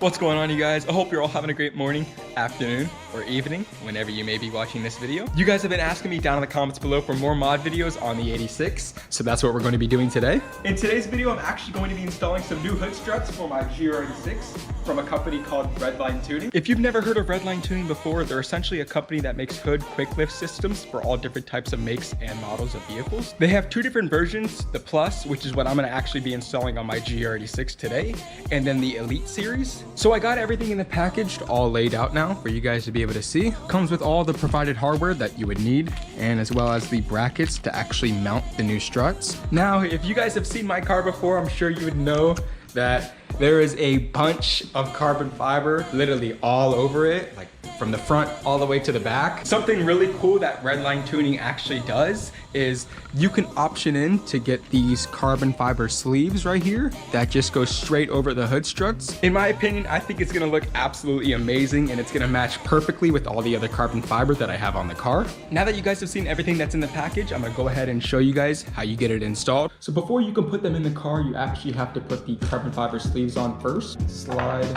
What's going on, you guys? I hope you're all having a great morning, afternoon, or evening, whenever you may be watching this video. You guys have been asking me down in the comments below for more mod videos on the 86, so that's what we're going to be doing today. In today's video, I'm actually going to be installing some new hood struts for my GR86 from a company called Redline Tuning. If you've never heard of Redline Tuning before, they're essentially a company that makes Hood Quicklift systems for all different types of makes and models of vehicles. They have two different versions, the Plus, which is what I'm going to actually be installing on my GR86 today, and then the Elite series. So I got everything in the package all laid out now for you guys to be able to see. Comes with all the provided hardware that you would need, and as well as the brackets to actually mount the new struts. Now, if you guys have seen my car before, I'm sure you would know that there is a bunch of carbon fiber literally all over it, like from the front all the way to the back. Something really cool that Redline Tuning actually does is you can option in to get these carbon fiber sleeves right here that just go straight over the hood struts. In my opinion, I think it's gonna look absolutely amazing, and it's gonna match perfectly with all the other carbon fiber that I have on the car. Now that you guys have seen everything that's in the package, I'm gonna go ahead and show you guys how you get it installed. So before you can put them in the car, you actually have to put the carbon fiber sleeves on first. Slide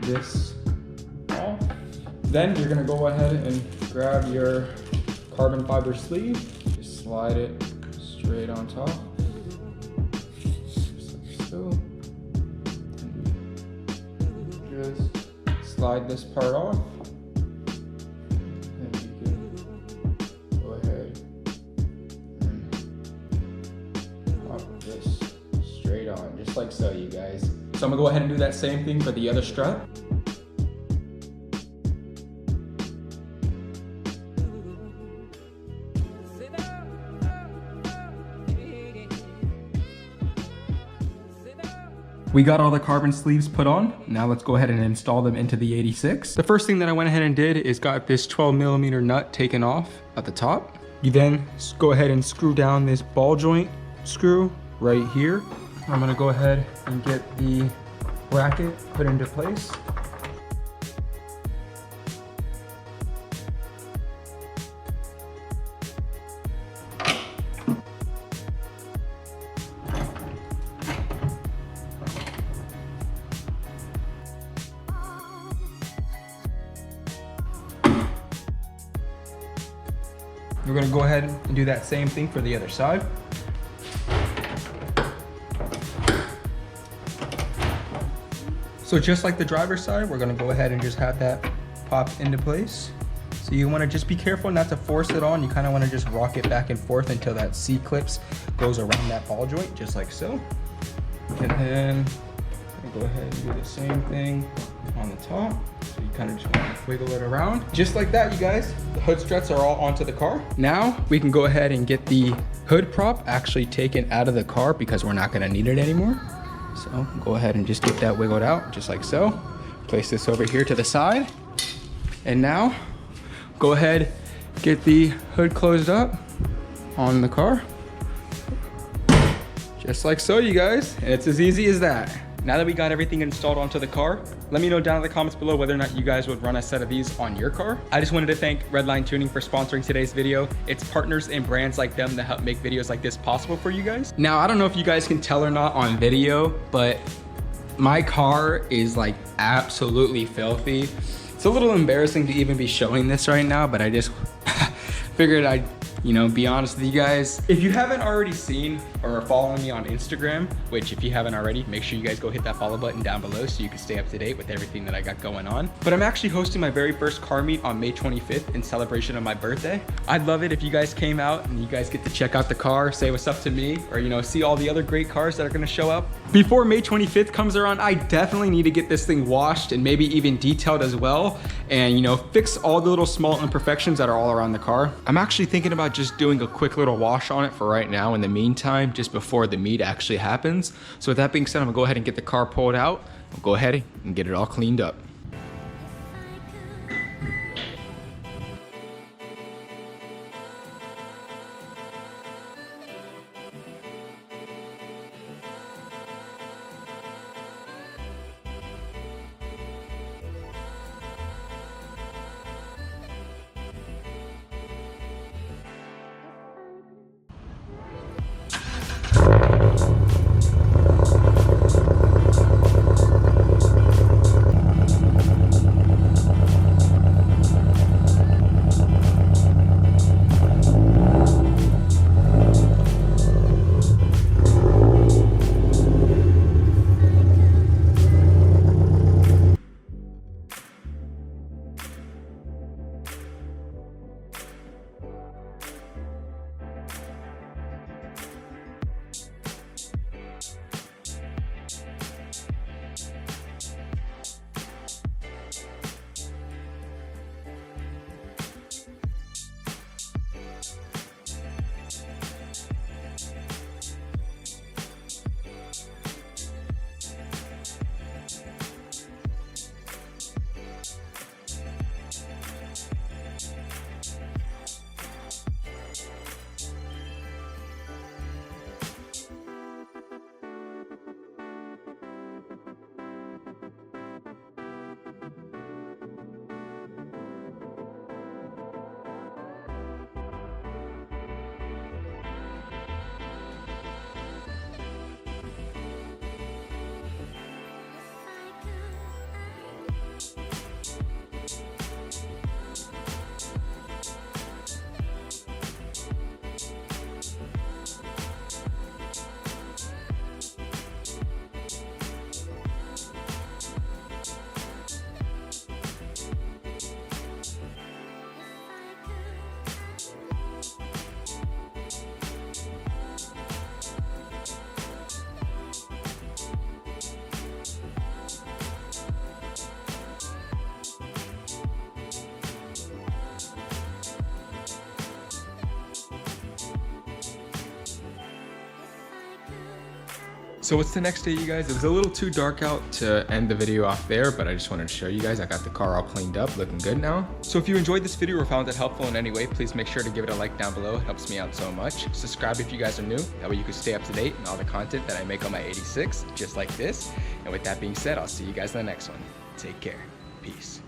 this off. Then you're gonna go ahead and grab your carbon fiber sleeve, just slide it straight on top, just like so. And just slide this part off, and you can go ahead and pop this straight on, just like so, you guys. So I'm gonna go ahead and do that same thing for the other strut. We got all the carbon sleeves put on. Now let's go ahead and install them into the 86. The first thing that I went ahead and did is got this 12mm nut taken off at the top. You then go ahead and screw down this ball joint screw right here. I'm gonna go ahead and get the bracket put into place. We're gonna go ahead and do that same thing for the other side. So just like the driver's side, we're gonna go ahead and just have that pop into place. So you wanna just be careful not to force it on. You kinda wanna just rock it back and forth until that C-clips goes around that ball joint, just like so. And then go ahead and do the same thing on the top. So you kind of just want to wiggle it around. Just like that, you guys. The hood struts are all onto the car. Now we can go ahead and get the hood prop actually taken out of the car because we're not going to need it anymore. So go ahead and just get that wiggled out just like so. Place this over here to the side. And now go ahead, get the hood closed up on the car. Just like so, you guys. And it's as easy as that. Now that we got everything installed onto the car, let me know down in the comments below whether or not you guys would run a set of these on your car. I just wanted to thank Redline Tuning for sponsoring today's video. It's partners and brands like them that help make videos like this possible for you guys. Now, I don't know if you guys can tell or not on video, but my car is like absolutely filthy. It's a little embarrassing to even be showing this right now, but I just figured I'd be honest with you guys. If you haven't already seen or are following me on Instagram, which if you haven't already, make sure you guys go hit that follow button down below so you can stay up to date with everything that I got going on. But I'm actually hosting my very first car meet on May 25th in celebration of my birthday. I'd love it if you guys came out and you guys get to check out the car, say what's up to me, or see all the other great cars that are gonna show up. Before May 25th comes around, I definitely need to get this thing washed and maybe even detailed as well, and fix all the little small imperfections that are all around the car. I'm actually thinking about just doing a quick little wash on it for right now in the meantime, just before the meet actually happens. So with that being said, I'm gonna go ahead and get the car pulled out. I'll go ahead and get it all cleaned up. So what's the next day, you guys? It was a little too dark out to end the video off there, but I just wanted to show you guys I got the car all cleaned up, looking good now. So if you enjoyed this video or found it helpful in any way, please make sure to give it a like down below. It helps me out so much. Subscribe if you guys are new. That way you can stay up to date on all the content that I make on my 86, just like this. And with that being said, I'll see you guys in the next one. Take care. Peace.